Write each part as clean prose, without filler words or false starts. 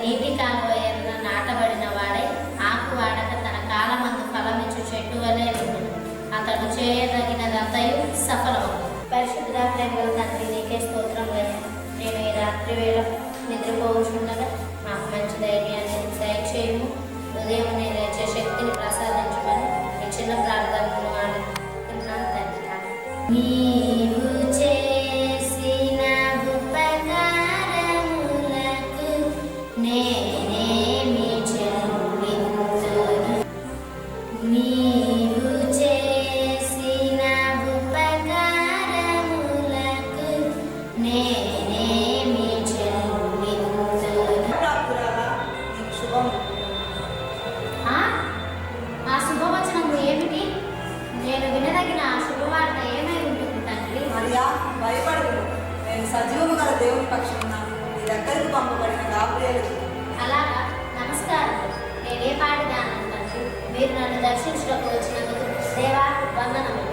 నీటి కాలువ ఎదుట నాటబడిన వాడై ఆకు వాడక తన కాలమందు ఫలమిచ్చు చెట్టు వలె ఉండును. అతడు చేయదగినదంతయు సఫలమగు. పరిశుద్ధ ప్రేమల తండ్రి, నీకే స్తోత్రములయ్యా. నేను ఈ రాత్రి వేళ నిద్రపోవచ్చుండగా నాకు మంచి ధైర్యాన్ని దయచేయము. ఉదయం నేను లేచే శక్తిని ప్రసాదించమని ఈ చిన్న ప్రార్థనను ఆడుతున్నాను తండ్రి. నీవు చేసిన ఉపకారములకు నేనేమి చెల్లింతును. నీవు చేసిన ఉపకారములకు నేనేమి చెల్లింతును. ఆ శుభవచనము ఏమిటి? నేను వినదగిన ఆ శుభవార్త ఏమై ఉంటుంది తండ్రి? మరియా, భయపడకు, నేను సజీవము గల దేవుని పక్షమున నీ దగ్గరకు పంపబడిన గాబ్రియేలు. అలాగా, నమస్కారం. నేనే పాడిదాను తండ్రి. మీరు నన్ను దర్శించడానికి వచ్చినందుకు దేవా వందనము.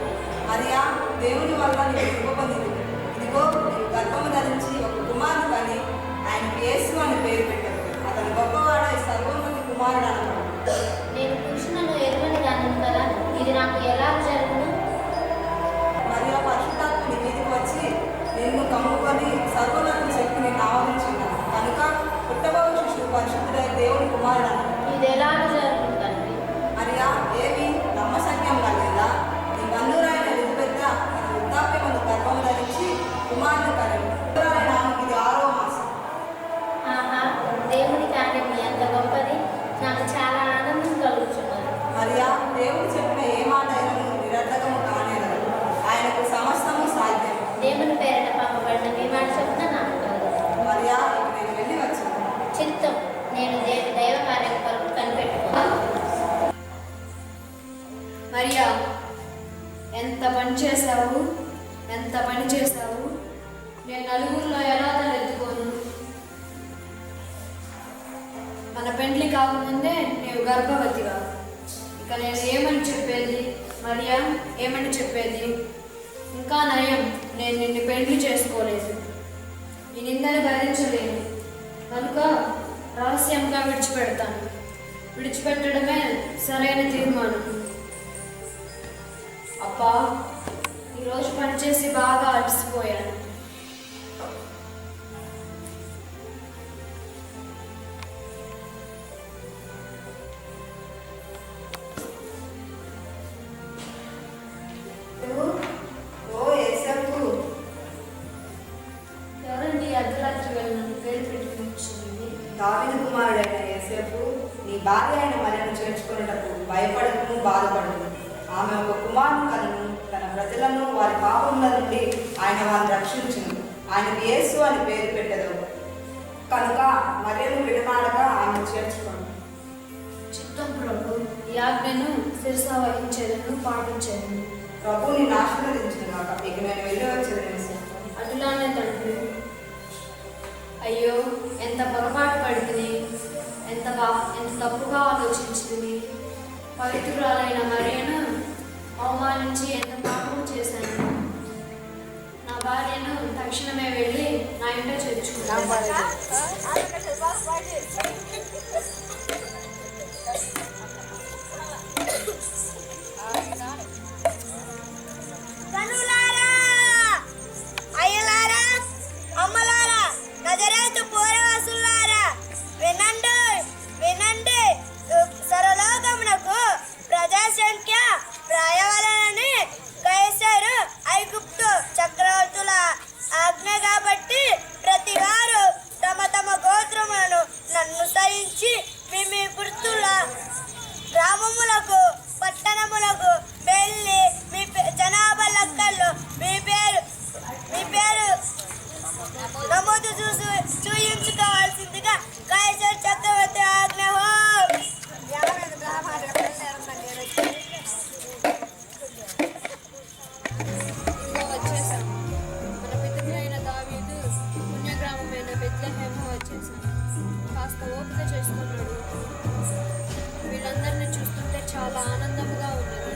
మరియా, దేవుని వల్ల నీవు కృప పొందింది. ఇదిగో, నీవు గర్భము ధరించి ఒక కుమారుని కని ఆయనకు యేసు అని పేరు పెట్టారు. అతను గొప్పవాడై సర్వోన్నత కుమారుడు అన్నాడు. నేను పురుషులను ఎరుగని దాన్ని కదా, ఇది నాకు ఎలా జరుగును? మరియా, పరిశుద్ధాత్మ నీ మీదకి వచ్చి నిన్ను కమ్ముకొని సర్వోన్నత శక్తిని ఆవరించున్నాను కనుక పుట్టబోవు శిశువు పరిశుద్ధుడై దేవుని కుమారుడు అన్నాడు. ఇది ఎలా జరుగును తండ్రి? మరియా, ఏమి నమ్మశక్యంగా లేదా? నీ బంధువులైన ఎలిజబెత్ తన వృద్ధాప్యమందు గర్భము ధరించి కుమారుని కనెను. ఆమెకు ఇది 6వ మాసం. ఆహా, దేవుని కార్యం ఎంత గొప్పది! నాకు చాలా ఆనందం కలుగుతున్నది. మరియా, దేవుడు చెప్పిన ఏ మాట అయినా నిరర్ధకము కానేరదు. ఆయనకు సమస్తము సాధ్యం. దేవుని పేరిట పంపబడిన మీ మాట చెప్తా నాకు కలదు. మరియా, ఇక నేను వెళ్ళి వచ్చాను. చిత్తం, నేను దైవ కార్యం కొరకు కనిపెట్టుకోవాలి. మరియా, ఎంత పని చేశావు, ఎంత పని చేశావు. నేను నలుగురిలో ఎలా తలెత్తుకోను? మన పెండ్లి కాకముందే నీవు గర్భవతిగా. ఇక నేను ఏమని చెప్పేది? మరియా, ఏమని చెప్పేది? ఇంకా నయం, నేను నిన్ను పెండ్లి చేసుకోలేదు. ఈ నిందను భరించలేను కనుక రహస్యంగా విడిచిపెడతాను. విడిచిపెట్టడమే సరైన తీర్మానం. అబ్బా, ఈరోజు పనిచేసి బాగా అలసిపోయాను. ఓ యేసప్పు, ఎవరండి అర్ధరాత్రి వెళ్ళిన పేరు పెట్టుకుని? దావీదు కుమారుడైన యేసేపు నీ భార్య అయిన మరియను చేర్చుకున్నటకు భయపడకును, బాధపడకును. ఆమె ఒక కుమారుని కనును. తన ప్రజలను వారి పాపముల నుండి ఆయన వారిని రక్షించును. ఆయనకు యేసు అని పేరు పెట్టదు కనుక మరియను విడనాడక ఆమెను చేర్చుకోను. చిత్తం ప్రభు, ఈ ఆజ్ఞను శిరస వహించేదను, పాటించేదను. ప్రభుని ఆశీర్వదించును గాక. ఇక నేను వెళ్ళి వచ్చేది. అటులానే తండ్రి. అయ్యో, ఎంత పొరపాటు పడుతుంది, ఎంత తప్పుగా ఆలోచించింది. పవిత్రురాలైన మరియను అవమానించి ఎంత పాపం చేశాను. నా భార్యను తక్షణమే వెళ్ళి నా ఇంట చేర్చుకున్నాను. కనులారా, అయ్యలారా, అమ్మలారా, నజరేతు పూర్వవాసులారా, వినండి వినండి. సర్వలోకమునకు ప్రజాసంఖ్య రాయవలనని కైసరు ఐగుప్తు చక్రవర్తుల ఆజ్ఞ కాబట్టి ప్రతి వారు తమ తమ గోత్రములను అనుసరించి మీ మీ గుర్తుల గ్రామములకు పట్టణములకు వెళ్ళి మీ జనాభా లెక్కల్లో మీ పేరు నమోదు చూయించుకోవాల్సిందిగా కైసర్ చక్రవర్తి ఆజ్ఞ. వచ్చేసాం. మన పితృడైన దావీదు పుణ్యగ్రామమైన బెత్లెహేము వచ్చేసాం. కాస్త ఓపిక చేసుకున్నాడు. వీళ్ళందరినీ చూస్తుంటే చాలా ఆనందంగా ఉన్నది.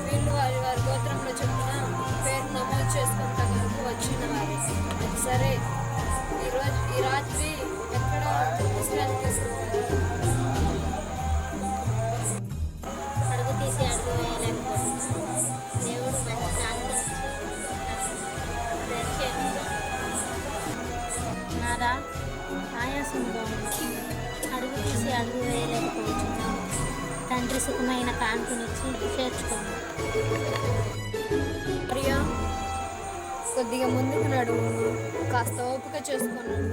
వీళ్ళు వారి వారి గోత్రంలో చెప్పిన పేరు నమోదు చేసుకుంటా వరకు వచ్చిన వారు. సరే, ఈ రాత్రి ఎక్కడ చేస్తున్నావు కదా. అడుగు తీసి అడుగు వేయలేకపోతున్నాను. దేవుడు మంచి శాంతి నారా ఆయాసంగా ఉంది. అడుగు తీసి అడుగు వేయలేకపోతున్నాను. తండ్రి సుఖమైన కాంతినిచ్చి చేర్చుకోండి. ప్రియా, కొద్దిగా ముందుకు నడువు, కాస్త ఓపిక చేసుకున్నాడు.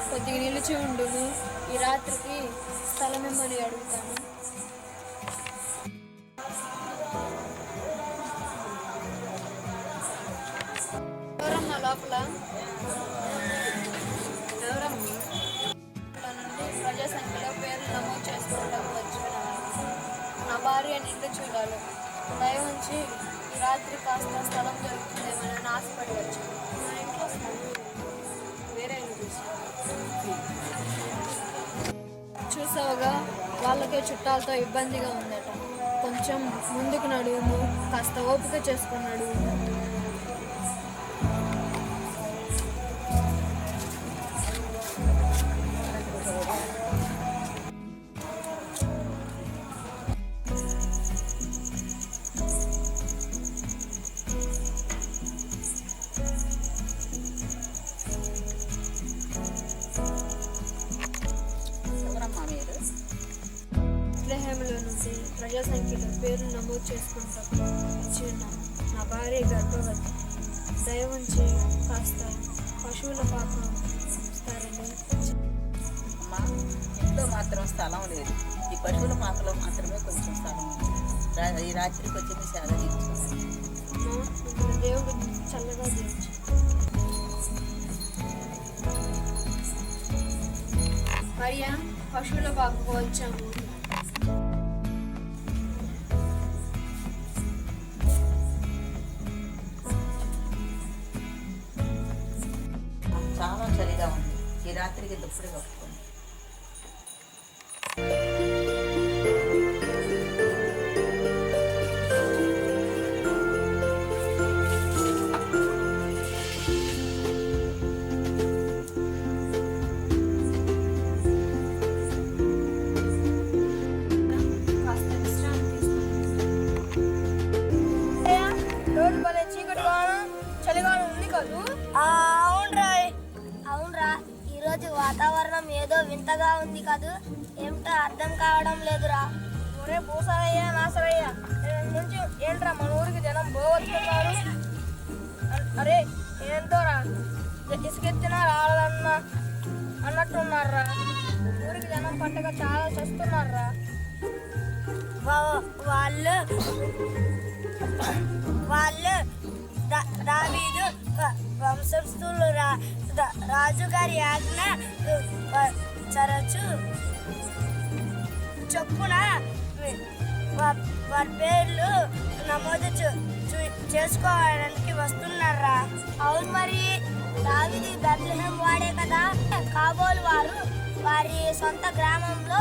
కొద్దిగా నిలిచి ఉండును, ఈ రాత్రికి స్థలం ఇమ్మని అడుగుతాను. ఎవరమ్మా లోపల? ఎవరమ్మా? నుండి ప్రజా సంఖ్యలో పేర్లు నమోదు చేసుకోవడం వచ్చినాను. నా భార్య నిండు చూడాలి. దయ ఉంచి ఈ రాత్రి కాస్త స్థలం దొరుకుతుందేమని ఆశపడి వచ్చాను. నా ఇంట్లో స్థలం వేరే చూసావుగా, వాళ్ళకే చుట్టాలతో ఇబ్బందిగా ఉందట. కొంచెం ముందుకు నడువు, కాస్త ఓపిక చేసుకున్నాడు. స్నేహంలో నుండి ప్రజా సంఖ్యలో పేర్లు నమోదు చేసుకుంటాం చిన్న నా భార్య గర్భవతి. దయ ఉంచి కాస్త పశువుల పాకం ఇస్తారని. అమ్మా, ఇంట్లో మాత్రం స్థలం లేదు. ఈ పశువుల పాకలో మాత్రమే కొంచెం స్థలం ఉంది. ఈ రాత్రికి వచ్చి మీ సేద తీర్చుకున్నాను. దేవుడు చల్లగా దీవించు. మరియా, పశువుల పాకకు వచ్చాము. చాలా చలిగా ఉంది. ఈ రాత్రికి దుప్పటి కప్పుకోండి. కాస్త విశ్రాంతి తీసుకోండి. రోజు భలే చీకటి చలిగానం ఉంది కదూ? అవునరా, ఈరోజు వాతావరణం ఏదో వింతగా ఉంది కదూ. ఏమిటో అర్థం కావడం లేదురా. ఒరే పూసరయ్య, నాసరయ్య, నుంచి ఏంట్రా మన ఊరికి జనం పోవచ్చున్నారు? అరే ఏంటోరా, ఇసుకెత్తినా రావాలన్నా అన్నట్టున్నారా. ఊరికి జనం పట్టక చాలా చస్తున్నారా. వాళ్ళు దావీదు వంశస్థులు రాజుగారి ఆజ్ఞ చొప్పున వారి పేర్లు నమోదు చేసుకోవడానికి వస్తున్నారా. అవును మరి, దావీదు బెత్లెహేం వాడే కదా. కాబోలు వారు వారి సొంత గ్రామంలో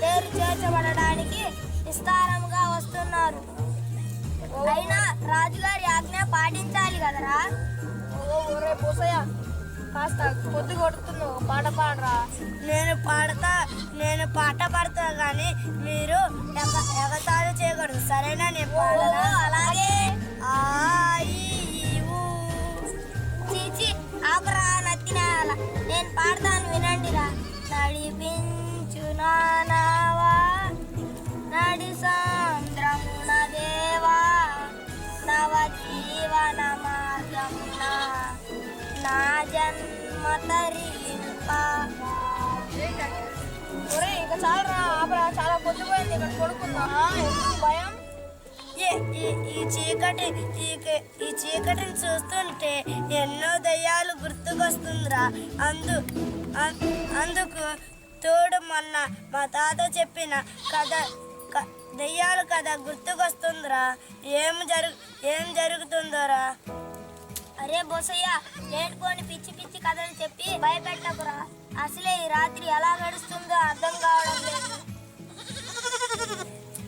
పేరు చేర్చబడడానికి విస్తారంగా వస్తున్నారు. అయినా రాజుగారి ఆజ్ఞ పాటించాలి కదరా. ఒరే పూసయ్య, కాస్త పొద్దు కొడుతున్నావు, పాట పాడరా. నేను పాట పాడతా కానీ మీరు ఎగతాళి చేయకూడదు, సరేనా? నేను పాడనా? అలాగే. చీచి ఆపరా నత్తినాల, నేను పాడతాను వినండిరా. నడిపించు నానావా నడి సాంద్రమున దేవా, నవ జీవన మార్గమున నా జన్మ తరింప. ఒరే ఇంకా చాలరా, ఆపరా, చాలా పొద్దుపోయింది, ఇక్కడ కొడుకుందా. భయం. ఈ చీకటిని చూస్తుంటే ఎన్నో దయ్యాలు గుర్తుకొస్తుందిరా. అందుకు తోడు మొన్న మా తాత చెప్పిన దయ్యాలు కథ గుర్తుకొస్తుందిరా. ఏం జరుగుతుందోరా. అరే బొసయ్య, లేనిపోని పిచ్చి పిచ్చి కథలు చెప్పి భయపెట్టకురా. అసలే ఈ రాత్రి ఎలా గడుస్తుందో అర్థం కావడం లేదు.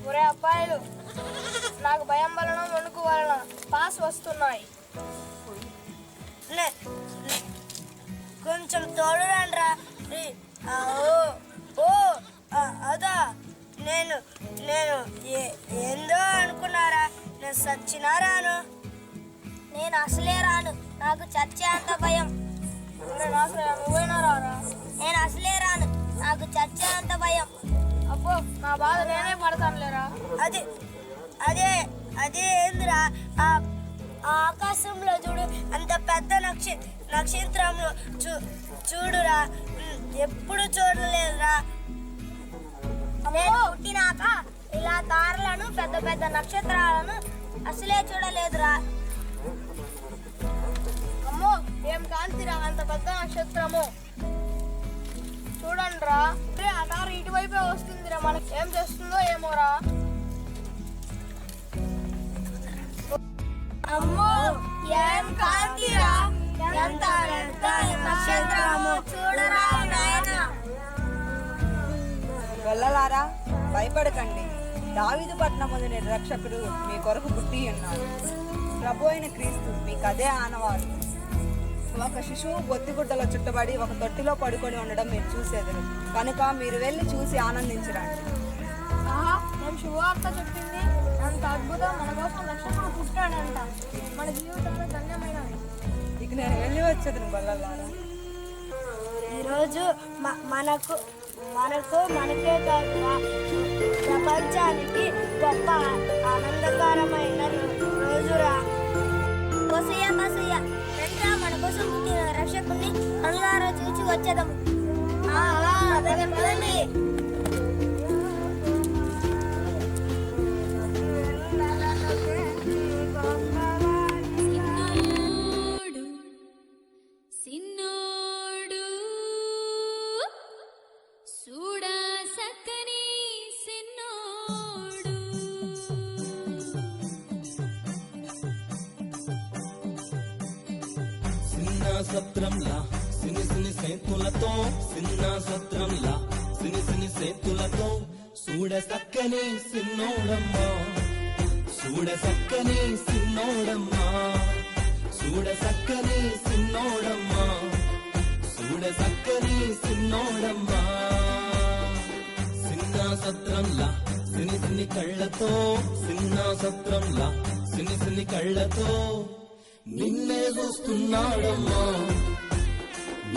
ఒరే అబ్బాయిలు, నాకు భయం వలన వణుకు వలన పాస్ వస్తున్నాయి. కొంచెం తోడురండ్రా. అదా నేను నేను ఏందో అనుకున్నారా? నేను సచ్చినా రాను. నేను అసలే రాను. నాకు చచ్చే అంత భయం. నువ్వైనా రారా? నేను అసలే రాను. నాకు చచ్చే అంత భయం. అబ్బో, నా బాధ నేనే పడతాను లేరా. అదే అదే అదే ఏందిరా? ఆ ఆకాశంలో చూడు, అంత పెద్ద నక్షత్రంలో చూడురా. ఎప్పుడు చూడలేదురా. నేను పుట్టినాక ఇలా తారలను, పెద్ద పెద్ద నక్షత్రాలను అసలే చూడలేదురా. అమ్మో, ఏం కాంతిరా అంత పెద్ద నక్షత్రము. చూడండి రా, ఆ తార ఇటువైపే వస్తుందిరా. మనకి ఏం చేస్తుందో ఏమోరా. అమ్మో, ఏం కాంతిరా! ఎంత పెద్ద నక్షత్రము చూడరా నాయనా. గొల్లలారా, భయపడకండి. దావీదు పట్టణమందు నేడు రక్షకుడు మీ కొరకు పుట్టి ఉన్నాడు. ప్రభు అయిన క్రీస్తు మీకు అదే ఆనవాలు. ఒక శిశువు బొత్తిగుడ్డలో చుట్టబడి ఒక తొట్టిలో పడుకొని ఉండడం మీరు చూసేదరు. కనుక మీరు వెళ్ళి చూసి ఆనందించరండి. ఆహా, నేను శుభవార్త చెప్పింది అంత అద్భుతం. మన కోసం రక్షకుడు పుట్టాడంట. మన జీవితంలో ధన్యమైనవి. ఇక నేను వెళ్ళి వచ్చేది గొల్లలారా. ఈరోజు మనకే కాదురా, ప్రపంచానికి గొప్ప ఆనందకరమైన రోజురా. బసయ్య రండిరా, మన కోసం పుట్టిన రక్షకుడిని కళ్ళారా చూసి వచ్చేదాము. పదండి. సిన్నోడు సూడా సక్కని సిన్నోడు సిన్న సత్రంలా సిని సిని సేతులతో, సిన్న సత్రంలా సిని సిని సేతులతో చూడ సక్కని సిన్నోడమ్మా, చూడ సక్కని సిన్నోడమ్మా, చూడ సక్కని సిన్నోడమ్మా, చూడ సక్కని సిన్నోడమ్మా. సిన్న సత్రంలా సిని సిని కళ్ళతో, సిన్న సత్రంలా సిని సిని కళ్ళతో నిన్నే చూస్తున్నాడమ్మా,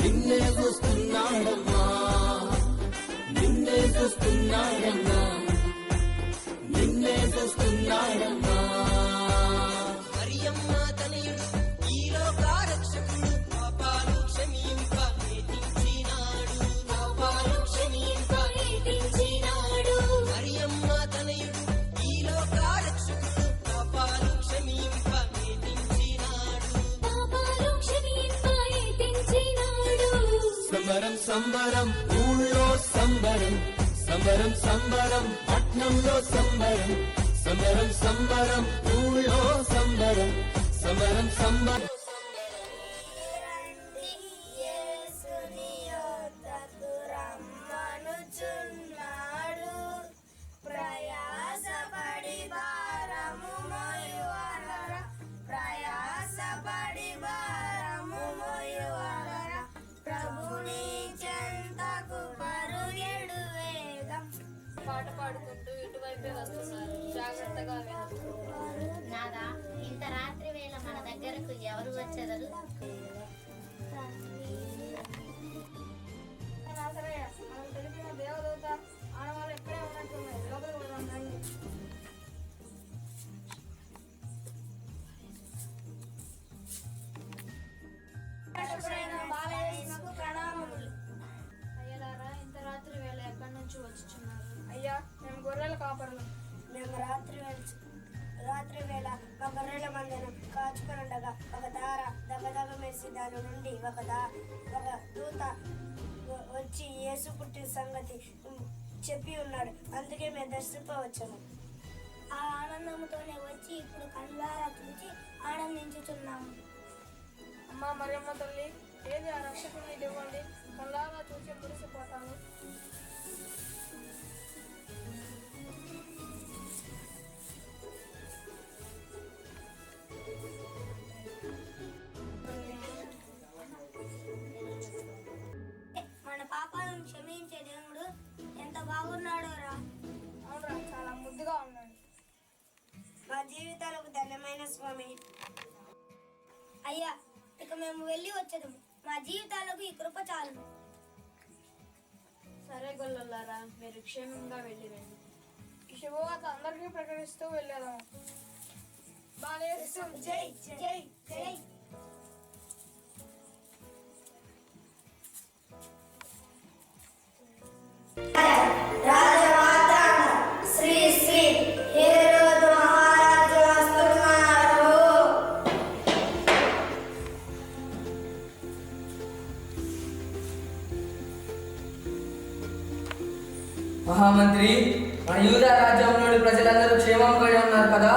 నిన్నే చూస్తున్నాడమ్మా, నిన్నే చూస్తున్నాడమ్మా, నిన్నే చూస్తున్నాడమ్మా. మరియమ్మ తనయుడు ఈ లోకారక్షకుడు, పాపాలు క్షమింప వేధించినాడు, పాపాలు క్షమింప వేధించినాడు. మరియమ్మ తనయుడు ఈ లోకారక్షకుడు, పాపాలు క్షమింప వేధించినాడు, పాపాలు క్షమింప వేధించినాడు. సంబరం సంబరం ఊళ్ళో సంబరం, సంబరం సంబరం పట్నంలో సంబరం, సంబరం సంబరం ఊళ్ళో సంబరం, సంబరం సంబరం. యేసుని యొద్దకు రమ్మనుచున్నాడు. ప్రయాసపడి భారము మోయువారా, ప్రయాసపడి భారము మోయువారా, ప్రభుని చెంతకు పరుగెడు వేగం. పాట పాడుకుంటూ ఇటువైపే వస్తున్నారు. జాగ్రత్తగా విను. నాదా, ఇంత రాత్రి వేళ మన దగ్గరకు ఎవరు వచ్చేదరు? నాసరయ్య, మనకు తెలిపిన దేవదూత ఆడవాళ్ళు ఎక్కడే ఉన్నట్టున్నాయి. లోపలికి వెళ్దాం రండి. బాలయేసుకు ప్రణామములు. అయ్యలారా, ఇంత రాత్రి వేళ ఎక్కడి నుంచి వచ్చుచున్నారు? అయ్యా, మేము గొర్రెల కాపరులు. మేము రాత్రి వేళ మా గొర్రెల మందను కాచుకొనుండగా ఒక దార దగదగ మెరిసి దాని నుండి ఒక దూత వచ్చి యేసు పుట్టిన సంగతి చెప్పి ఉన్నాడు. అందుకే మేము దర్శింపవచ్చాము. ఆ ఆనందంతోనే వచ్చి ఇప్పుడు కళ్ళారా చూసి ఆనందించుచున్నాము. అమ్మా మరియమ్మ తల్లి, ఏది ఆ రక్షకుడిని ఇవ్వండి, కళ్ళారా చూసి మురిసిపోతాను. అయ్యా, ఇక మేము వెళ్ళి వచ్చేదము. మా జీవితాలకు ఈ కృప చాలు. సరే గొల్లలారా, మీరు క్షేమంగా వెళ్ళి రండి. ఈ శుభవార్త అందరికీ ప్రకటిస్తూ వెళ్ళేదాము. జై జై జై. రాజమాతాండ శ్రీ శ్రీ హేరోదు మహారాజు వస్తున్నారు. మహామంత్రి, మన యూదా రాజ్యంలోని ప్రజలందరూ క్షేమంగా ఉన్నారు కదా?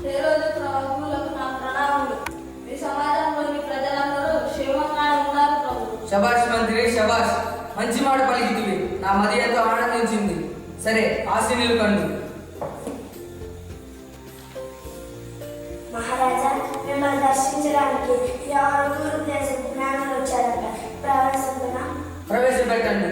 హేరోదు ప్రభువులకు నా ప్రణామములు. మీ సమాజంలోని ప్రజలందరూ క్షేమంగా ఉన్నారు ప్రభు. శబాష్ మంత్రి, శబాష్. మంచి మాట పలికితివి. నా మది ఎంతో ఆనందించింది. సరే, ఆశీనులు కండు. మహారాజా, మిమ్మల్ని దర్శించడానికి ఎవరు దేశం జ్ఞానులు వచ్చారంట. ప్రవేశపెట్టండి.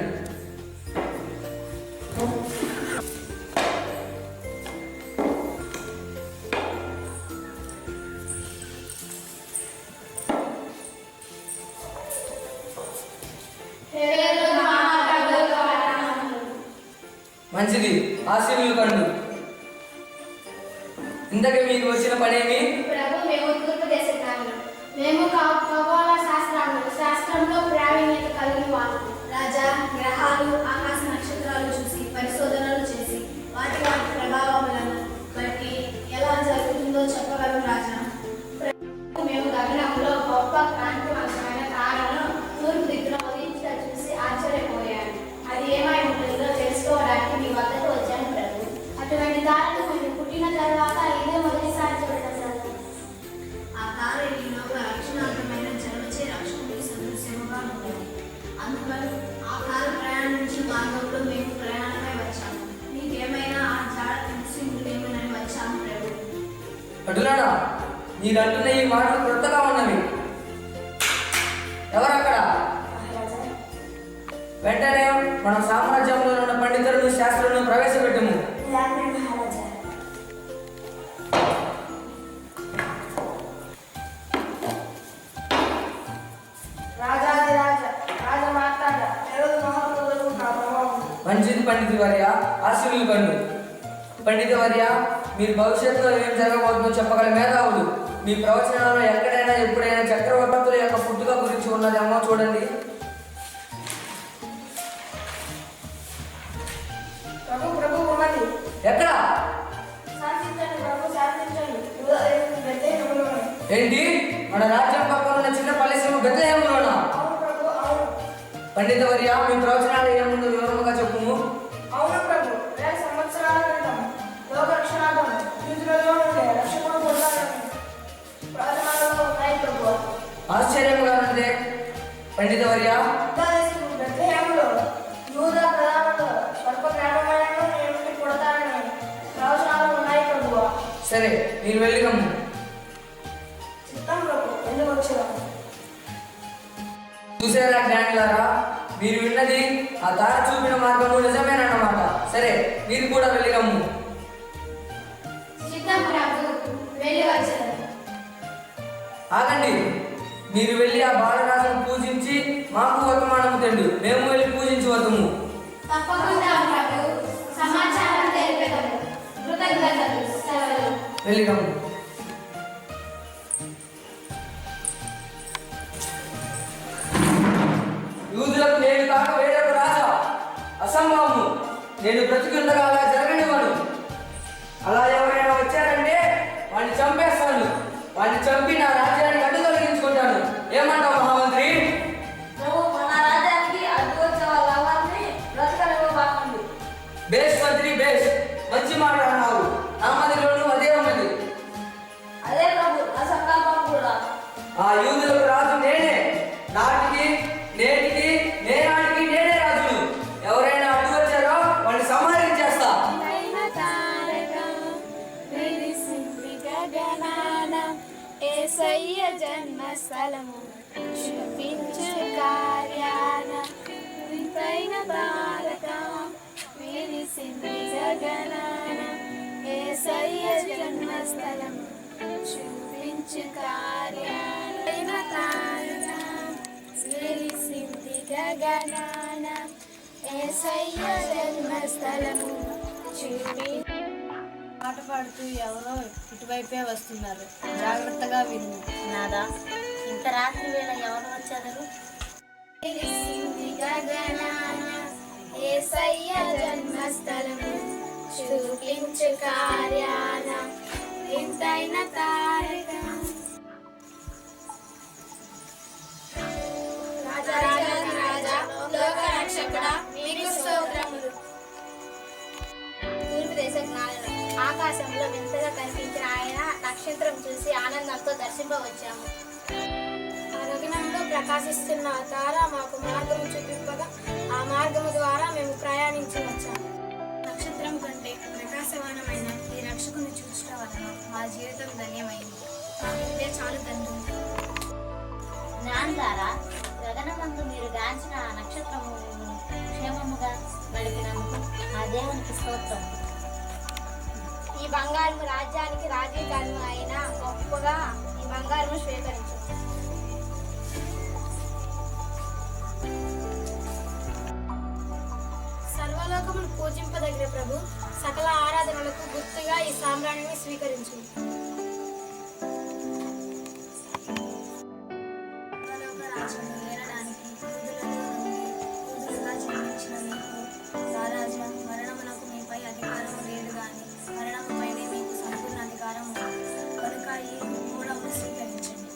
మంచిది, ఆశీనులు కండు. ఇంతకీ మీకు వచ్చిన పనేమి? ప్రభు, మేము తూర్పు దేశ జ్ఞానులు. మేము ఖగోళ శాస్త్రంలో ప్రావీణ్యత కలిగిన వాళ్ళు. రాజా, గ్రహాలు, ఆకాశ నక్షత్రాలు చూసి పరిశోధనలు చేసి వాటి ప్రభావములను బట్టి ఎలా జరుగుతుందో చెప్పగలం రాజా. మేము గగనంలో గొప్ప కాంతివంతమైన తారను తూర్పు దిక్కులో ఉదయించడం చూసి ఆశ్చర్యపోయాను. అది ఏమై ఉంటుందో తెలుసుకోవడానికి మీ వద్దకు వచ్చాను ప్రభు. అటువంటి తారను మేము పుట్టిన తర్వాత ఇదే మొదటిసారి చూడటం సార్. ఆ తార ఈలోక రక్షణాత్మకమైన జన్మచే రక్షణకి సదృశ్యముగా ఉంటుంది. అందువల్ల ఆ తార ప్రయాణించి మార్గంలో మేము ప్రయాణమై వచ్చాము. మీకేమైనా ఆ జాడ తెలిసి ఉంటుందేమోనని వచ్చాము ప్రభు. అటులాడా, మీరంటున్న ఈ మాటలు కొత్తగా ఉన్నవి. ఎవరక్కడ? వెంటనే మన సామ్రాజ్యంలో ఉన్న పండితులను శాస్త్రులను ప్రవేశపెట్టుము. మంచిది పండిత వర్య, ఆశీనులు కండు. పండిత వర్య, మీరు భవిష్యత్తులో ఏం జరగబోతుందో చెప్పగల మేధావులు. మీ ప్రవచనాల్లో ఎక్కడైనా ఎప్పుడైనా చక్రవర్తుల యొక్క పుట్టుక గురించి ఉన్నదేమో చూడండి. ఎక్కడ? ఏంటి? మన రాజ్యం పక్కన ఉన్న చిన్న పల్లెసీమ బెత్లెహేములోనా? పండిత వర్య, మీ ప్రవచనాలు ఏముందో వివరంగా చెప్పుము. అవును ప్రభు, 2 సంవత్సరాల క్రితం లోక రక్షణార్థం యూదులలో ఉండే రక్షకుడు పొందాలని ప్రవచనాలలో ఉన్నాయి ప్రభు. ఆశ్చర్యంగా ఉన్నదే పండిత వర్య. బెత్లెహేములో యూదా ప్రధానులు స్వల్ప జ్ఞానమైన ఏమిటి పుడతారని ప్రవచనాలు ఉన్నాయి ప్రభు. సరే, మీరు వెళ్ళి కమ్ము. చిత్తం ప్రభు, ఎందుకు వచ్చాము? చూసారా జ్ఞానులారా, మీరు విన్నది ఆ తార చూపిన మార్గము నిజమేనన్నమాట. సరే, మీరు కూడా వెళ్ళి కమ్ము. చిత్తం ప్రభు, వెళ్ళి వచ్చాము. ఆగండి, మీరు వెళ్ళి ఆ బాలరాజును పూజించి మాకు వర్తమానము తెండు. మేము వెళ్ళి పూజించవద్దుము. తప్పకుండా ప్రభు, సమాచారం తెలిపేదము. కృతజ్ఞతలు. సెలవు. వెళ్ళి కమ్ము. యూదులకు నేను కాక వేరొక రాజా? అసంభవము. నేను బ్రతికుండగా అలా జరగనివ్వను. అలా ఎవరైనా వచ్చారంటే వాడిని చంపేస్తాను. వాడిని చంపి నా రాజ్యానికి అడ్డు తొలగించుకుంటాను. ఏమంటావు మహామంత్రి? ప్రభు, మన రాజ్యానికి అడ్డు వచ్చే వాళ్ళ ఎవరిని బ్రతకనివ్వబాకండి. బేస్ మంత్రి, బేస్. మంచి మాట అన్నావు. నా మదిలోనూ అదే ఉన్నది. అదే ప్రభు, నా సంకల్పం కూడా. ఆ యూదులకు రాజు నేనే. నాటికి నేటికి నేనాటికి నేనే రాజును. ఎవరైనా అడ్డు వచ్చారో వాడిని సంహరించేస్తా. యేసయ్య జన్మస్థలము చూపించు కార్యాన వింతైన తారక వెలిసింది గగనాన. యేసయ్య జన్మస్థలము చూపించు కార్యాన గగనాన యేసయ్య జన్మస్థలము చూపి. పాట పాడుతూ ఎవరో ఇటువైపే వస్తున్నారు, జాగ్రత్తగా విను. నాదా, ఇంత రాత్రి వేళ ఎవరు వచ్చారు? తెలిసింది గగనాన యేసయ్య జన్మస్థలము చూపించు కార్యాన వింతైన తారక. రాజా లోక రక్షకుడా మీకు స్తోత్రములు. తూర్పు దేశ జ్ఞానులు ఆకాశంలో వింతగా కనిపించిన ఆయన నక్షత్రం చూసి ఆనందంతో దర్శింపవచ్చాము. ఆ గగనంలో ప్రకాశిస్తున్న ఆ తార మాకు మార్గము చూపింపగా ఆ మార్గము ద్వారా మేము ప్రయాణించి వచ్చాము. నక్షత్రం కంటే ప్రకాశమానమైన ఈ రక్షకుని చూడటం వలన మా జీవితం ధన్యమైంది. ఇదే చాలు తండ్రి. నాన్నగారా, గగనమందు మీరు గాంచిన ఆ నక్షత్రము క్షేమముగా గడిపినందుకు ఆ దేవునికి స్తోత్రం. ఈ బంగారము రాజ్యానికి రాజీకారము అయిన గొప్పగా ఈ బంగారము స్వీకరించు. సర్వలోకమును పూజింపదగిన ప్రభు, సకల ఆరాధనలకు గుర్తుగా ఈ సామ్రాణిని స్వీకరించు. రాజును ఏలడానికి యూదులుగా జన్మించిన మీకు రారాజా, మరణమునకు మీపై అధికారం లేదు కానీ మరణముపైనే మీకు సంపూర్ణ అధికారం ఉంది. కనుక ఈ మూడవను స్వీకరించండి.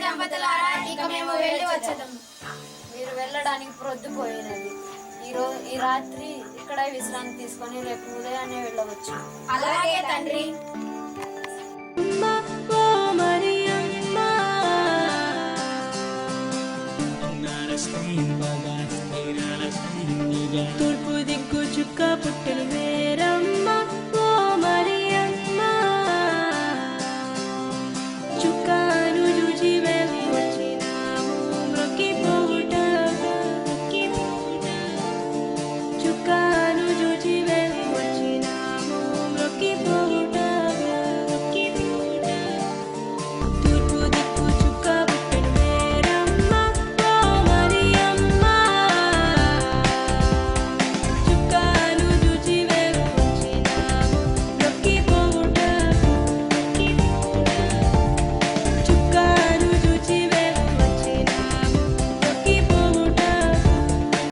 దంపతులారా, ఇక మేము వెళ్ళి వచ్చేదము. మీరు వెళ్ళడానికి ప్రొద్దుపోయినది. ఈ రాత్రి ఇక్కడే విశ్రాంతి తీసుకొని రేపు ఉదయాన్నే వెళ్ళవచ్చు. అలాగే తండ్రి.